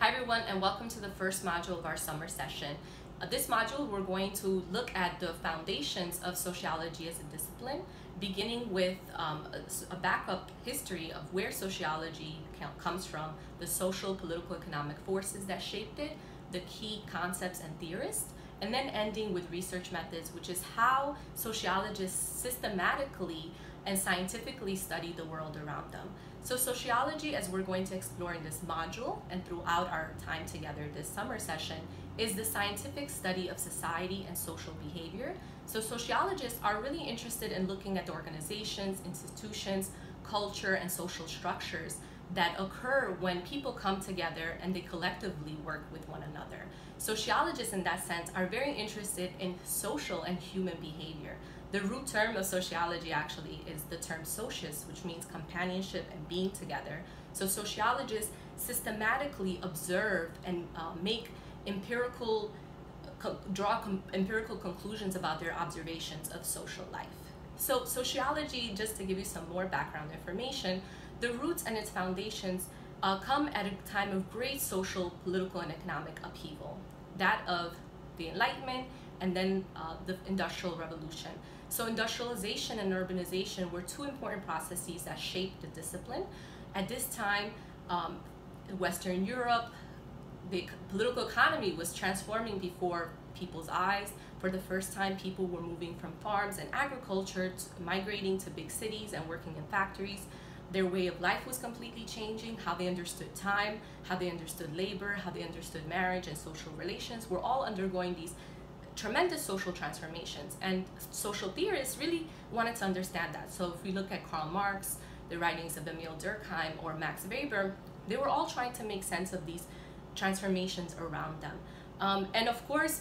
Hi everyone, and welcome to the first module of our summer session. This module we're going to look at the foundations of sociology as a discipline, beginning with a backup history of where sociology comes from, the social, political, economic forces that shaped it, the key concepts and theorists, and then ending with research methods, which is how sociologists systematically and scientifically study the world around them. So sociology, as we're going to explore in this module and throughout our time together this summer session, is the scientific study of society and social behavior. So sociologists are really interested in looking at the organizations, institutions, culture, and social structures that occur when people come together and they collectively work with one another. Sociologists in that sense are very interested in social and human behavior. The root term of sociology actually is the term socius, which means companionship and being together. So sociologists systematically observe and draw empirical conclusions about their observations of social life. So sociology, just to give you some more background information, the roots and its foundations come at a time of great social, political, and economic upheaval, that of the Enlightenment and then the Industrial Revolution. So industrialization and urbanization were two important processes that shaped the discipline. At this time, Western Europe, the political economy was transforming before people's eyes. For the first time, people were moving from farms and agriculture to migrating to big cities and working in factories. Their way of life was completely changing. How they understood time, how they understood labor, how they understood marriage and social relations were all undergoing these tremendous social transformations, and social theorists really wanted to understand that. So if we look at Karl Marx, the writings of Emil Durkheim or Max Weber, they were all trying to make sense of these transformations around them. And of course,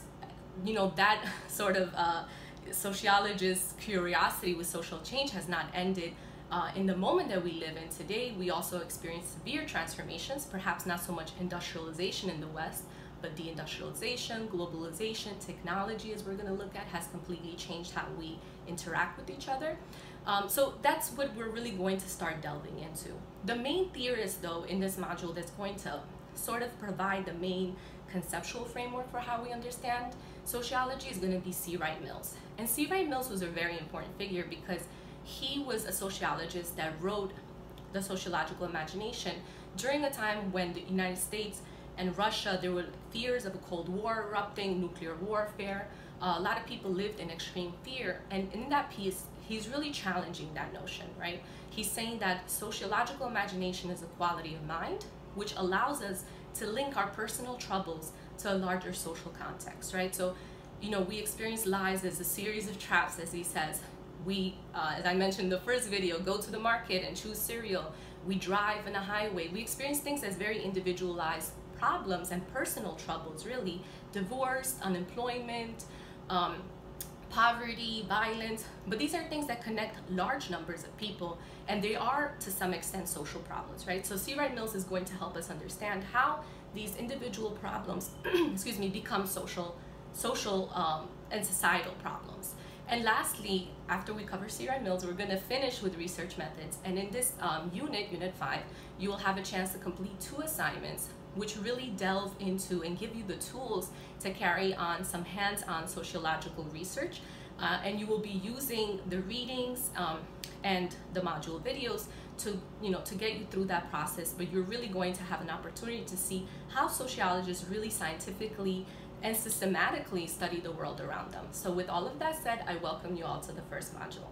you know, that sort of sociologist curiosity with social change has not ended. In the moment that we live in today, we also experience severe transformations, perhaps not so much industrialization in the West, but deindustrialization, globalization, technology, as we're going to look at, has completely changed how we interact with each other. So that's what we're really going to start delving into. The main theorist, though, in this module that's going to sort of provide the main conceptual framework for how we understand sociology is going to be C. Wright Mills. And C. Wright Mills was a very important figure because he was a sociologist that wrote the sociological imagination during a time when the United States and Russia, there were fears of a Cold War erupting, nuclear warfare. A lot of people lived in extreme fear. And in that piece, he's really challenging that notion, right? He's saying that sociological imagination is a quality of mind, which allows us to link our personal troubles to a larger social context, right? So, you know, we experience lives as a series of traps, as he says. We, as I mentioned in the first video, go to the market and choose cereal. We drive in a highway. We experience things as very individualized problems and personal troubles, really. Divorce, unemployment, poverty, violence. But these are things that connect large numbers of people, and they are, to some extent, social problems, right? So C. Wright Mills is going to help us understand how these individual problems, excuse me, become social and societal problems. And lastly, after we cover C. Wright Mills, we're going to finish with research methods. And in this unit 5, you will have a chance to complete 2 assignments which really delve into and give you the tools to carry on some hands-on sociological research. And you will be using the readings and the module videos to get you through that process. But you're really going to have an opportunity to see how sociologists really scientifically and systematically study the world around them. So with all of that said, I welcome you all to the first module.